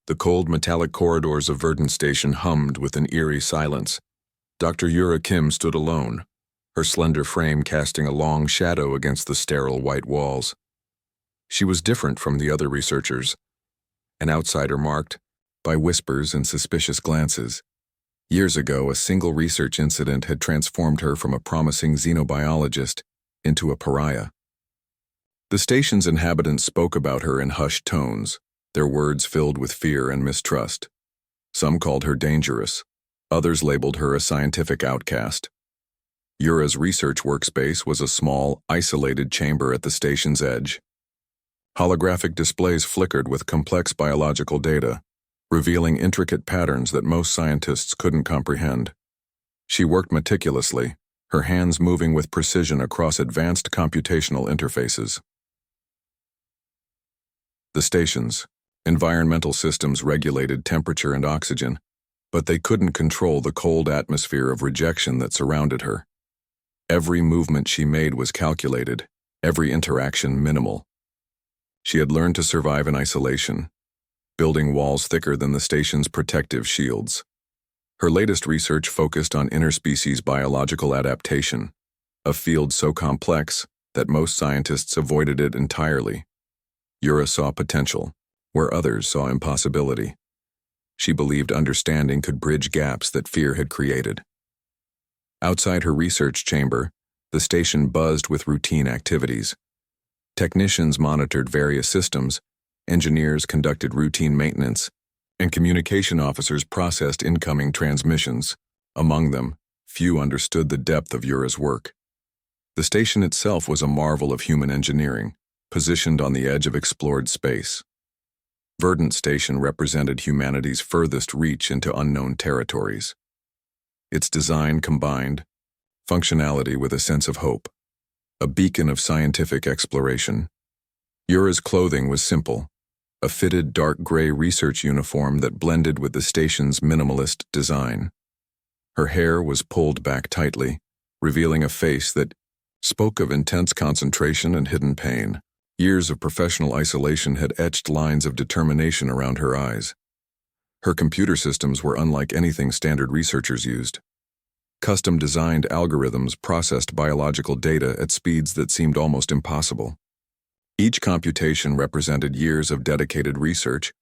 The cold metallic corridors of Verdant Station hummed with an eerie silence. Dr. Yura Kim stood alone, her slender frame casting a long shadow against the sterile white walls. She was different from the other researchers, an outsider marked by whispers and suspicious glances. Years ago, a single research incident had transformed her from a promising xenobiologist into a pariah. The station's inhabitants spoke about her in hushed tones, their words filled with fear and mistrust. Some called her dangerous, others labeled her a scientific outcast. Yura's research workspace was a small, isolated chamber at the station's edge. Holographic displays flickered with complex biological data, revealing intricate patterns that most scientists couldn't comprehend. She worked meticulously, her hands moving with precision across advanced computational interfaces. The station's environmental systems regulated temperature and oxygen, but they couldn't control the cold atmosphere of rejection that surrounded her. Every movement she made was calculated, every interaction minimal. She had learned to survive in isolation, building walls thicker than the station's protective shields. Her latest research focused on interspecies biological adaptation, a field so complex that most scientists avoided it entirely. Yura saw potential, where others saw impossibility. She believed understanding could bridge gaps that fear had created. Outside her research chamber, the station buzzed with routine activities. Technicians monitored various systems, engineers conducted routine maintenance, and communication officers processed incoming transmissions. Among them, few understood the depth of Yura's work. The station itself was a marvel of human engineering, positioned on the edge of explored space. Verdant Station represented humanity's furthest reach into unknown territories. Its design combined functionality with a sense of hope, a beacon of scientific exploration. Yura's clothing was simple, a fitted dark gray research uniform that blended with the station's minimalist design. Her hair was pulled back tightly, revealing a face that spoke of intense concentration and hidden pain. Years of professional isolation had etched lines of determination around her eyes. Her computer systems were unlike anything standard researchers used. Custom-designed algorithms processed biological data at speeds that seemed almost impossible. Each computation represented years of dedicated research,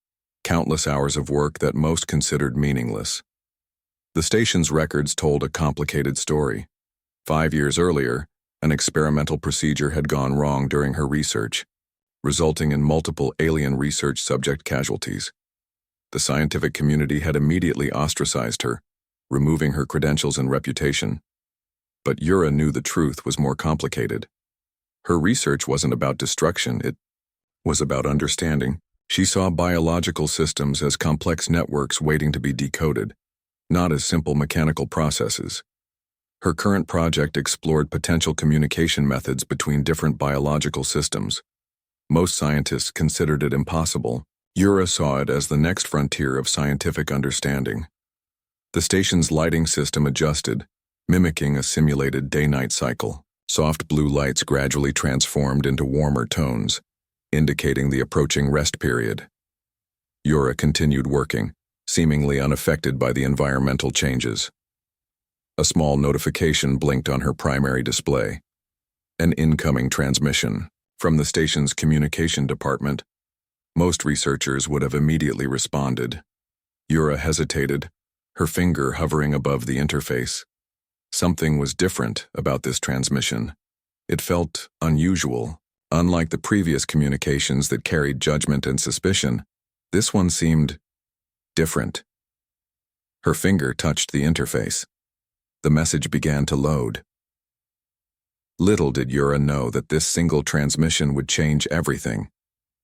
countless hours of work that most considered meaningless. The station's records told a complicated story. 5 years earlier, an experimental procedure had gone wrong during her research, resulting in multiple alien research subject casualties. The scientific community had immediately ostracized her, removing her credentials and reputation. But Yura knew the truth was more complicated. Her research wasn't about destruction, it was about understanding. She saw biological systems as complex networks waiting to be decoded, not as simple mechanical processes. Her current project explored potential communication methods between different biological systems. Most scientists considered it impossible. Yura saw it as the next frontier of scientific understanding. The station's lighting system adjusted, mimicking a simulated day-night cycle. Soft blue lights gradually transformed into warmer tones, indicating the approaching rest period. Yura continued working, seemingly unaffected by the environmental changes. A small notification blinked on her primary display. An incoming transmission from the station's communication department. Most researchers would have immediately responded. Yura hesitated, her finger hovering above the interface. Something was different about this transmission. It felt unusual. Unlike the previous communications that carried judgment and suspicion, this one seemed different. Her finger touched the interface. The message began to load. Little did Yura know that this single transmission would change everything.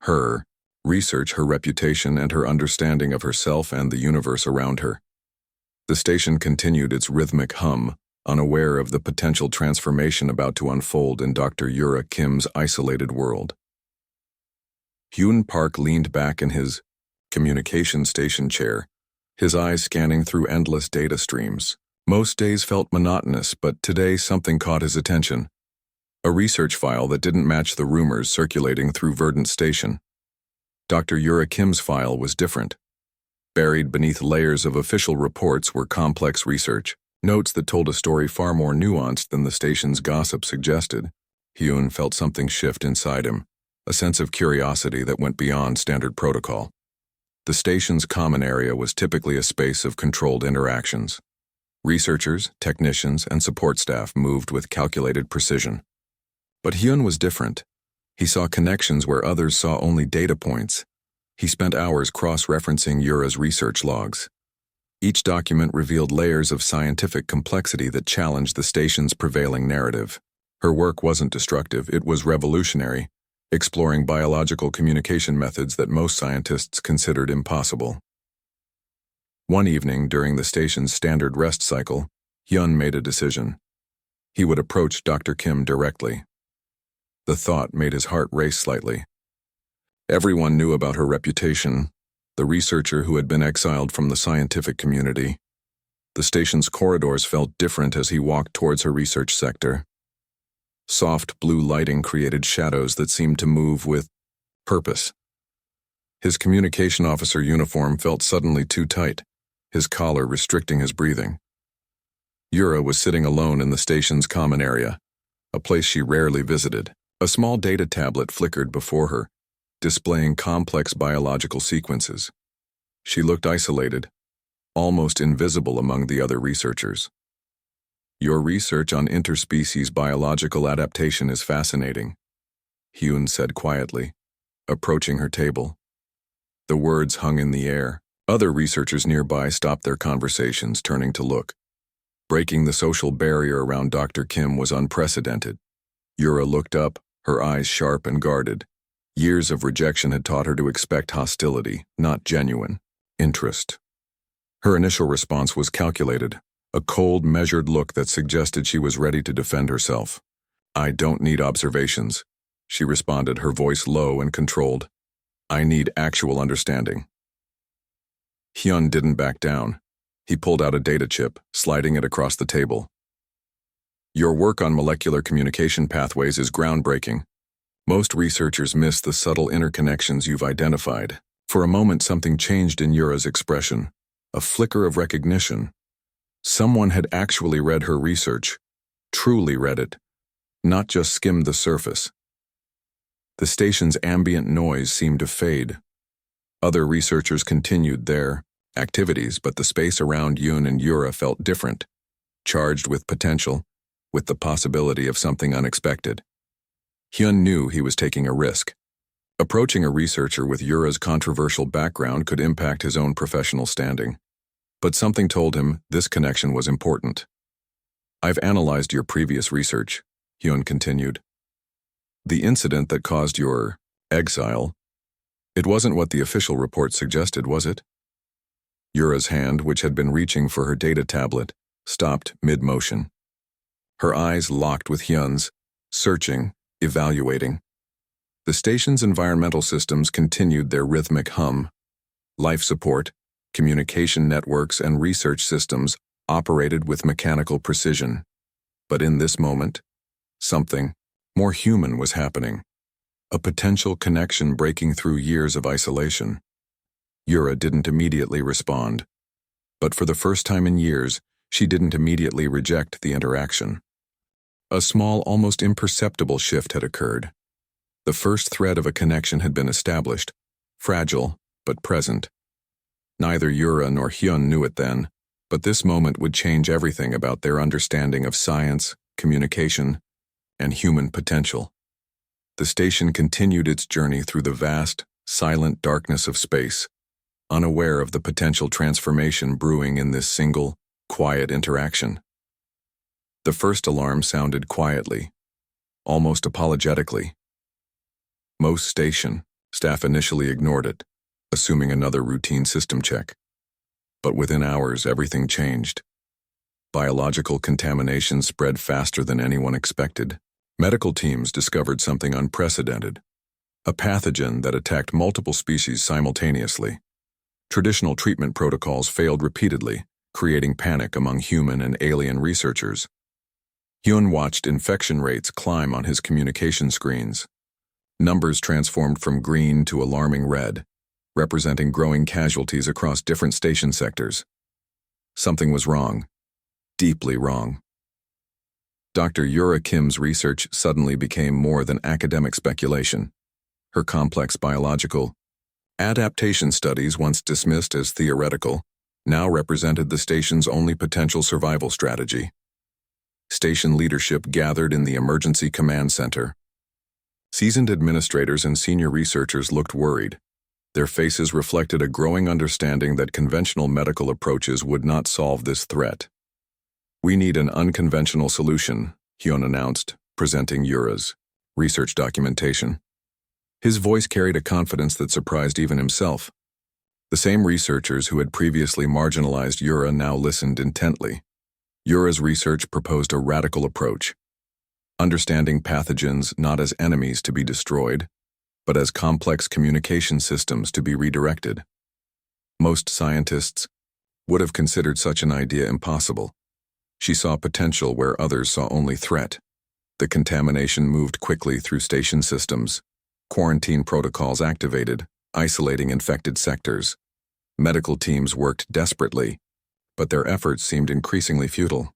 Her research, her reputation, and her understanding of herself and the universe around her. The station continued its rhythmic hum, unaware of the potential transformation about to unfold in Dr. Yura Kim's isolated world. Hyun Park leaned back in his communication station chair, his eyes scanning through endless data streams. Most days felt monotonous, but today something caught his attention. A research file that didn't match the rumors circulating through Verdant Station. Dr. Yura Kim's file was different. Buried beneath layers of official reports were complex research, notes that told a story far more nuanced than the station's gossip suggested. Hyun felt something shift inside him, a sense of curiosity that went beyond standard protocol. The station's common area was typically a space of controlled interactions. Researchers, technicians, and support staff moved with calculated precision. But Hyun was different. He saw connections where others saw only data points. He spent hours cross-referencing Yura's research logs. Each document revealed layers of scientific complexity that challenged the station's prevailing narrative. Her work wasn't destructive, it was revolutionary, exploring biological communication methods that most scientists considered impossible. One evening, during the station's standard rest cycle, Hyun made a decision. He would approach Dr. Kim directly. The thought made his heart race slightly. Everyone knew about her reputation, the researcher who had been exiled from the scientific community. The station's corridors felt different as he walked towards her research sector. Soft blue lighting created shadows that seemed to move with purpose. His communication officer uniform felt suddenly too tight, his collar restricting his breathing. Yura was sitting alone in the station's common area, a place she rarely visited. A small data tablet flickered before her, displaying complex biological sequences. She looked isolated, almost invisible among the other researchers. "Your research on interspecies biological adaptation is fascinating," Hyun said quietly, approaching her table. The words hung in the air. Other researchers nearby stopped their conversations, turning to look. Breaking the social barrier around Dr. Kim was unprecedented. Yura looked up, her eyes sharp and guarded. Years of rejection had taught her to expect hostility, not genuine interest. Her initial response was calculated, a cold, measured look that suggested she was ready to defend herself. "I don't need observations," she responded, her voice low and controlled. "I need actual understanding." Hyun didn't back down. He pulled out a data chip, sliding it across the table. "Your work on molecular communication pathways is groundbreaking. Most researchers miss the subtle interconnections you've identified." For a moment, something changed in Yura's expression, a flicker of recognition. Someone had actually read her research, truly read it, not just skimmed the surface. The station's ambient noise seemed to fade. Other researchers continued their activities, but the space around Yoon and Yura felt different, charged with potential, with the possibility of something unexpected. Hyun knew he was taking a risk. Approaching a researcher with Yura's controversial background could impact his own professional standing. But something told him this connection was important. "I've analyzed your previous research," Hyun continued. "The incident that caused your exile, it wasn't what the official report suggested, was it?" Yura's hand, which had been reaching for her data tablet, stopped mid-motion. Her eyes locked with Hyun's, searching, evaluating. The station's environmental systems continued their rhythmic hum. Life support, communication networks, and research systems operated with mechanical precision. But in this moment, something more human was happening. A potential connection breaking through years of isolation. Yura didn't immediately respond. But for the first time in years, she didn't immediately reject the interaction. A small, almost imperceptible shift had occurred. The first thread of a connection had been established, fragile, but present. Neither Yura nor Hyun knew it then, but this moment would change everything about their understanding of science, communication, and human potential. The station continued its journey through the vast, silent darkness of space, unaware of the potential transformation brewing in this single, quiet interaction. The first alarm sounded quietly, almost apologetically. Most station staff initially ignored it, assuming another routine system check. But within hours, everything changed. Biological contamination spread faster than anyone expected. Medical teams discovered something unprecedented, a pathogen that attacked multiple species simultaneously. Traditional treatment protocols failed repeatedly, creating panic among human and alien researchers. Hyun watched infection rates climb on his communication screens. Numbers transformed from green to alarming red. representing growing casualties across different station sectors. Something was wrong. Deeply wrong. Dr. Yura Kim's research suddenly became more than academic speculation. Her complex biological adaptation studies, once dismissed as theoretical, now represented the station's only potential survival strategy. Station leadership gathered in the Emergency Command Center. Seasoned administrators and senior researchers looked worried. Their faces reflected a growing understanding that conventional medical approaches would not solve this threat. "We need an unconventional solution," Hyun announced, presenting Yura's research documentation. His voice carried a confidence that surprised even himself. The same researchers who had previously marginalized Yura now listened intently. Yura's research proposed a radical approach, understanding pathogens not as enemies to be destroyed, but as complex communication systems to be redirected. Most scientists would have considered such an idea impossible. She saw potential where others saw only threat. The contamination moved quickly through station systems. Quarantine protocols activated, isolating infected sectors. Medical teams worked desperately, but their efforts seemed increasingly futile.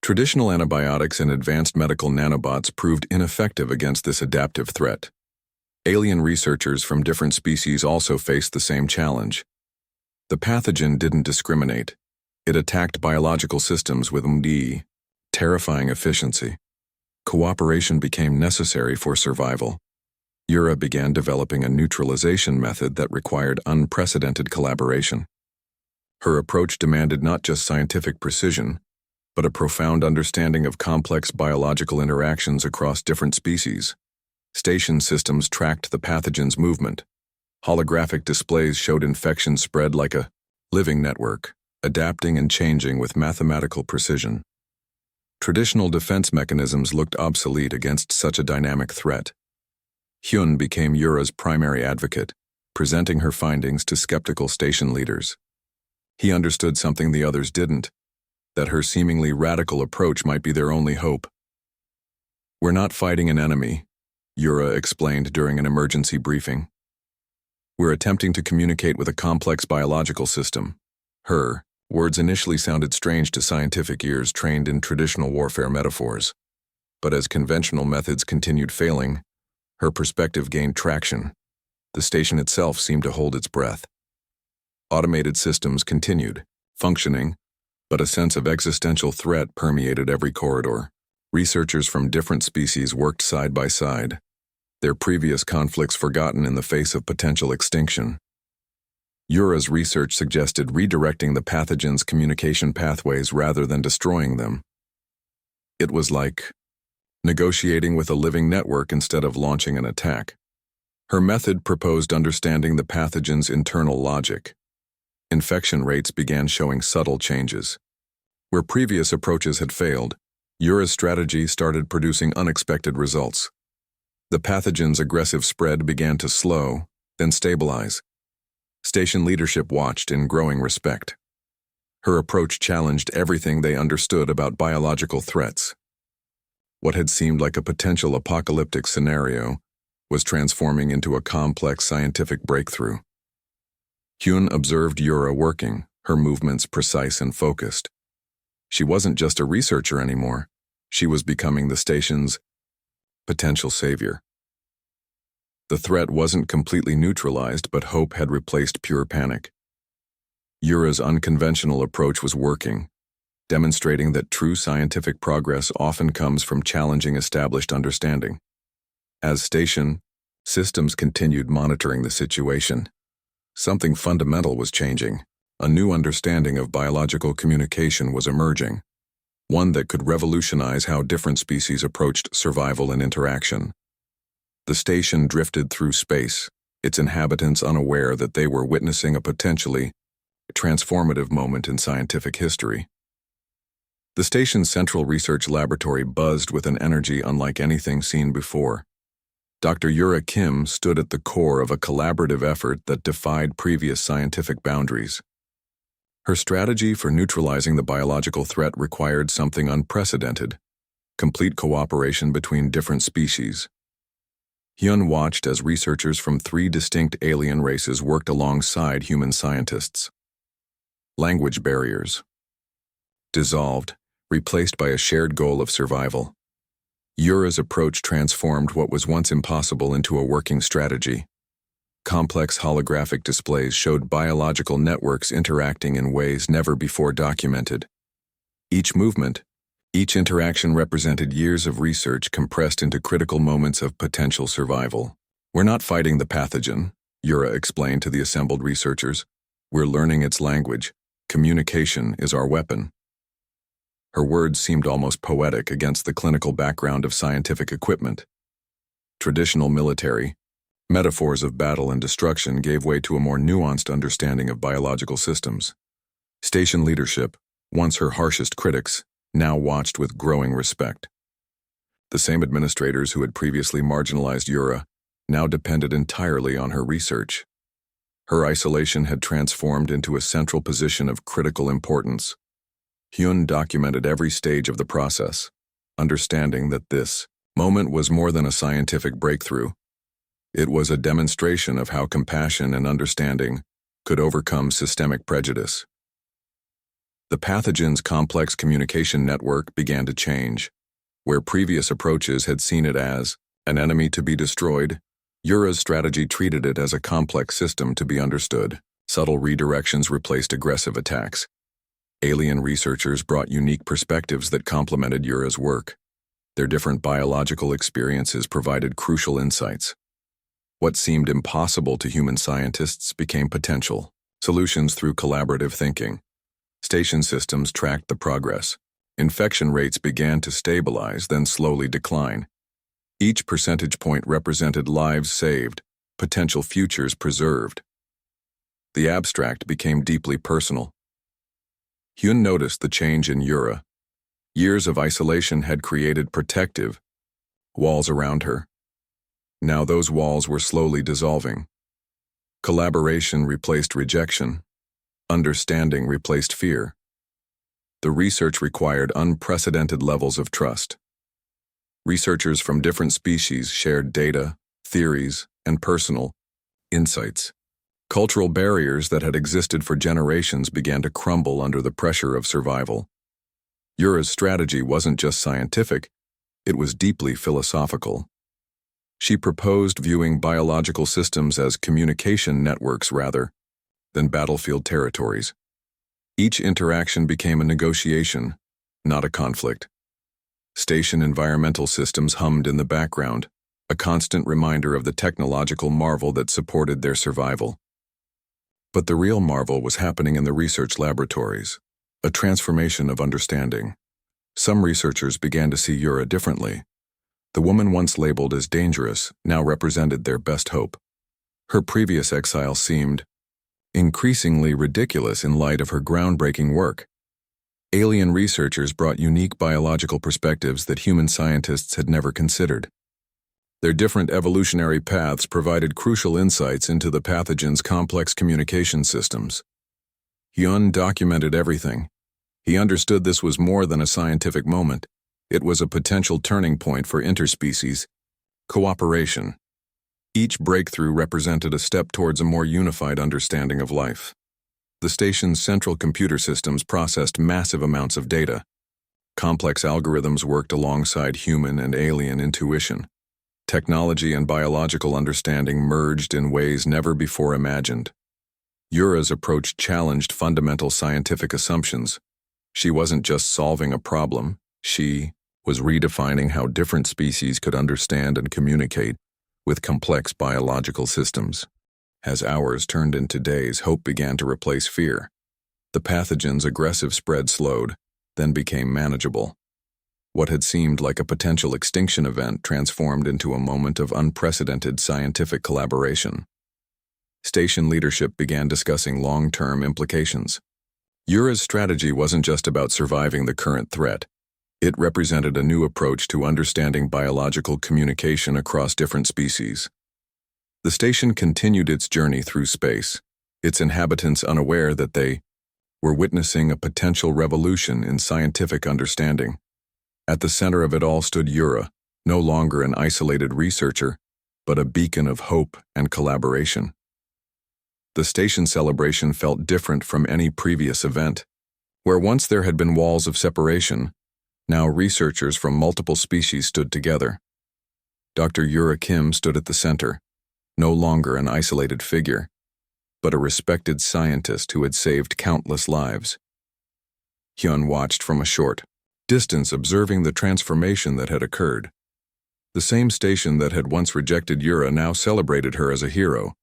Traditional antibiotics and advanced medical nanobots proved ineffective against this adaptive threat. Alien researchers from different species also faced the same challenge. The pathogen didn't discriminate. It attacked biological systems with terrifying efficiency. Cooperation became necessary for survival. Yura began developing a neutralization method that required unprecedented collaboration. Her approach demanded not just scientific precision, but a profound understanding of complex biological interactions across different species. Station systems tracked the pathogen's movement. Holographic displays showed infection spread like a living network, adapting and changing with mathematical precision. Traditional defense mechanisms looked obsolete against such a dynamic threat. Hyun became Yura's primary advocate, presenting her findings to skeptical station leaders. He understood something the others didn't, that her seemingly radical approach might be their only hope. "We're not fighting an enemy," Yura explained during an emergency briefing. "We're attempting to communicate with a complex biological system." Her words initially sounded strange to scientific ears trained in traditional warfare metaphors. But as conventional methods continued failing, her perspective gained traction. The station itself seemed to hold its breath. Automated systems continued, functioning, but a sense of existential threat permeated every corridor. Researchers from different species worked side by side, their previous conflicts forgotten in the face of potential extinction. Yura's research suggested redirecting the pathogen's communication pathways rather than destroying them. It was like negotiating with a living network instead of launching an attack. Her method proposed understanding the pathogen's internal logic. Infection rates began showing subtle changes. Where previous approaches had failed, Yura's strategy started producing unexpected results. The pathogen's aggressive spread began to slow, then stabilize. Station leadership watched in growing respect. Her approach challenged everything they understood about biological threats. What had seemed like a potential apocalyptic scenario was transforming into a complex scientific breakthrough. Hyun observed Yura working, her movements precise and focused. She wasn't just a researcher anymore. She was becoming the station's potential savior. The threat wasn't completely neutralized, but hope had replaced pure panic. Yura's unconventional approach was working, demonstrating that true scientific progress often comes from challenging established understanding. As station systems continued monitoring the situation, something fundamental was changing. A new understanding of biological communication was emerging, one that could revolutionize how different species approached survival and interaction. The station drifted through space, its inhabitants unaware that they were witnessing a potentially transformative moment in scientific history. The station's central research laboratory buzzed with an energy unlike anything seen before. Dr. Yura Kim stood at the core of a collaborative effort that defied previous scientific boundaries. Her strategy for neutralizing the biological threat required something unprecedented: complete cooperation between different species. Hyun watched as researchers from 3 distinct alien races worked alongside human scientists. Language barriers dissolved, replaced by a shared goal of survival. Yura's approach transformed what was once impossible into a working strategy. Complex holographic displays showed biological networks interacting in ways never before documented. Each movement, each interaction represented years of research compressed into critical moments of potential survival. "We're not fighting the pathogen," Yura explained to the assembled researchers. "We're learning its language. Communication is our weapon." Her words seemed almost poetic against the clinical background of scientific equipment. Traditional military metaphors of battle and destruction gave way to a more nuanced understanding of biological systems. Station leadership, once her harshest critics, now watched with growing respect. The same administrators who had previously marginalized Yura now depended entirely on her research. Her isolation had transformed into a central position of critical importance. Hyun documented every stage of the process, understanding that this moment was more than a scientific breakthrough. It was a demonstration of how compassion and understanding could overcome systemic prejudice. The pathogen's complex communication network began to change. Where previous approaches had seen it as an enemy to be destroyed, Yura's strategy treated it as a complex system to be understood. Subtle redirections replaced aggressive attacks. Alien researchers brought unique perspectives that complemented Yura's work. Their different biological experiences provided crucial insights. What seemed impossible to human scientists became potential solutions through collaborative thinking. Station systems tracked the progress. Infection rates began to stabilize, then slowly decline. Each percentage point represented lives saved, potential futures preserved. The abstract became deeply personal. Hyun noticed the change in Yura. Years of isolation had created protective walls around her. Now those walls were slowly dissolving. Collaboration replaced rejection. Understanding replaced fear. The research required unprecedented levels of trust. Researchers from different species shared data, theories, and personal insights. Cultural barriers that had existed for generations began to crumble under the pressure of survival. Yura's strategy wasn't just scientific, it was deeply philosophical. She proposed viewing biological systems as communication networks rather than battlefield territories. Each interaction became a negotiation, not a conflict. Station environmental systems hummed in the background, a constant reminder of the technological marvel that supported their survival. But the real marvel was happening in the research laboratories, a transformation of understanding. Some researchers began to see Yura differently. The woman once labeled as dangerous now represented their best hope. Her previous exile seemed increasingly ridiculous in light of her groundbreaking work. Alien researchers brought unique biological perspectives that human scientists had never considered. Their different evolutionary paths provided crucial insights into the pathogen's complex communication systems. Hyun documented everything. He understood this was more than a scientific moment. It was a potential turning point for interspecies cooperation. Each breakthrough represented a step towards a more unified understanding of life. The station's central computer systems processed massive amounts of data. Complex algorithms worked alongside human and alien intuition. Technology and biological understanding merged in ways never before imagined. Yura's approach challenged fundamental scientific assumptions. She wasn't just solving a problem, she was redefining how different species could understand and communicate with complex biological systems. As hours turned into days, hope began to replace fear. The pathogen's aggressive spread slowed, then became manageable. What had seemed like a potential extinction event transformed into a moment of unprecedented scientific collaboration. Station leadership began discussing long-term implications. Yura's strategy wasn't just about surviving the current threat. It represented a new approach to understanding biological communication across different species. The station continued its journey through space, its inhabitants unaware that they were witnessing a potential revolution in scientific understanding. At the center of it all stood Yura, no longer an isolated researcher, but a beacon of hope and collaboration. The station celebration felt different from any previous event. Where once there had been walls of separation, now researchers from multiple species stood together. Dr. Yura Kim stood at the center, no longer an isolated figure, but a respected scientist who had saved countless lives. Hyun watched from a short distance, observing the transformation that had occurred. The same station that had once rejected Yura now celebrated her as a hero.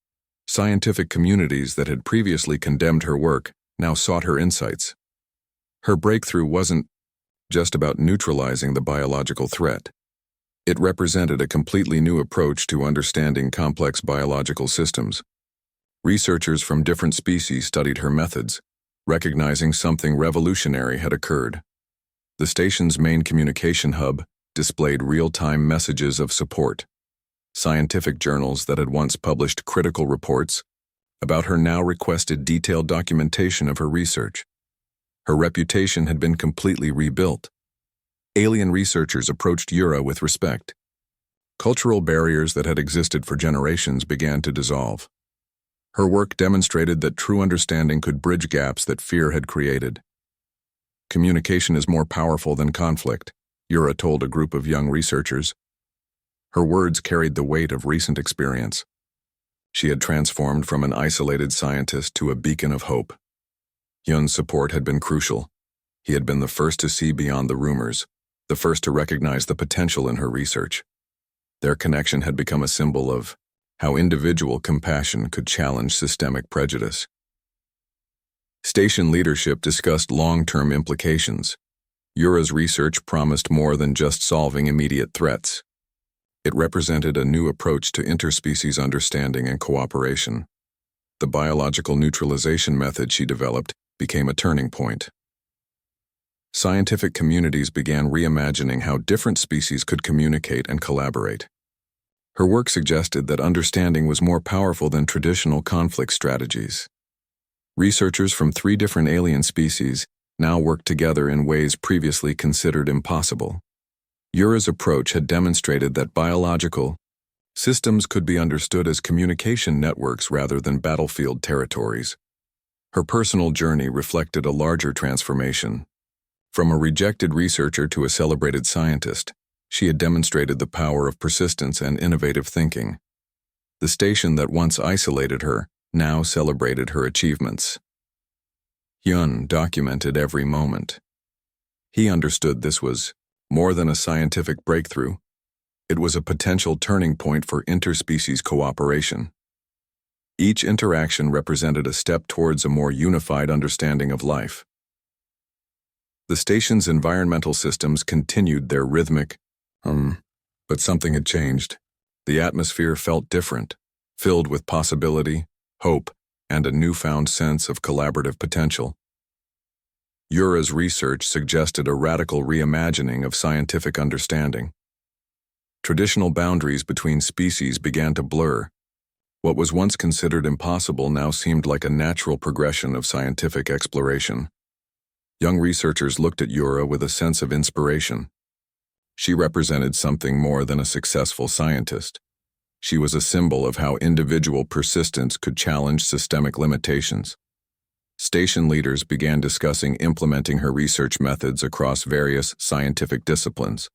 Scientific communities that had previously condemned her work now sought her insights. Her breakthrough wasn't just about neutralizing the biological threat. It represented a completely new approach to understanding complex biological systems. Researchers from different species studied her methods, recognizing something revolutionary had occurred. The station's main communication hub displayed real-time messages of support. Scientific journals that had once published critical reports about her now requested detailed documentation of her research. Her reputation had been completely rebuilt. Alien researchers approached Yura with respect. Cultural barriers that had existed for generations began to dissolve. Her work demonstrated that true understanding could bridge gaps that fear had created. Communication is more powerful than conflict, Yura told a group of young researchers. Her words carried the weight of recent experience. She had transformed from an isolated scientist to a beacon of hope. Hyun's support had been crucial. He had been the first to see beyond the rumors, the first to recognize the potential in her research. Their connection had become a symbol of how individual compassion could challenge systemic prejudice. Station leadership discussed long-term implications. Yura's research promised more than just solving immediate threats. It represented a new approach to interspecies understanding and cooperation. The biological neutralization method she developed became a turning point. Scientific communities began reimagining how different species could communicate and collaborate. Her work suggested that understanding was more powerful than traditional conflict strategies. Researchers from 3 different alien species now worked together in ways previously considered impossible. Yura's approach had demonstrated that biological systems could be understood as communication networks rather than battlefield territories. Her personal journey reflected a larger transformation. From a rejected researcher to a celebrated scientist, she had demonstrated the power of persistence and innovative thinking. The station that once isolated her now celebrated her achievements. Hyun documented every moment. He understood this was more than a scientific breakthrough. It was a potential turning point for interspecies cooperation. Each interaction represented a step towards a more unified understanding of life. The station's environmental systems continued their rhythmic, but something had changed. The atmosphere felt different, filled with possibility, hope, and a newfound sense of collaborative potential. Yura's research suggested a radical reimagining of scientific understanding. Traditional boundaries between species began to blur. What was once considered impossible now seemed like a natural progression of scientific exploration. Young researchers looked at Yura with a sense of inspiration. She represented something more than a successful scientist. She was a symbol of how individual persistence could challenge systemic limitations. Station leaders began discussing implementing her research methods across various scientific disciplines.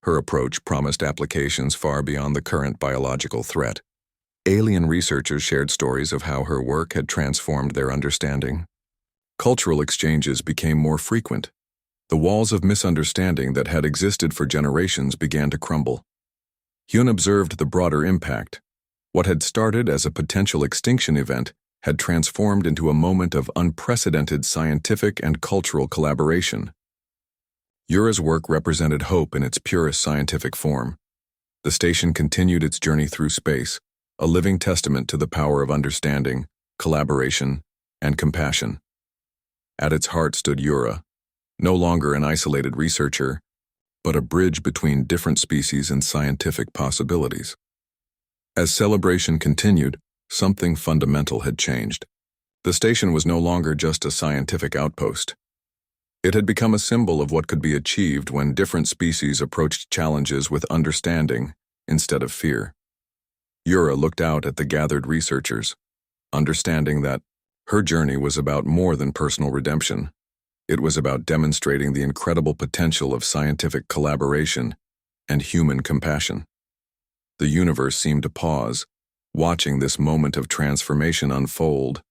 Her approach promised applications far beyond the current biological threat. Alien researchers shared stories of how her work had transformed their understanding. Cultural exchanges became more frequent. The walls of misunderstanding that had existed for generations began to crumble. Hyun observed the broader impact. What had started as a potential extinction event had transformed into a moment of unprecedented scientific and cultural collaboration. Yura's work represented hope in its purest scientific form. The station continued its journey through space, a living testament to the power of understanding, collaboration, and compassion. At its heart stood Yura, no longer an isolated researcher, but a bridge between different species and scientific possibilities. As celebration continued, something fundamental had changed. The station was no longer just a scientific outpost. It had become a symbol of what could be achieved when different species approached challenges with understanding instead of fear. Yura looked out at the gathered researchers, understanding that her journey was about more than personal redemption. It was about demonstrating the incredible potential of scientific collaboration and human compassion. The universe seemed to pause, watching this moment of transformation unfold.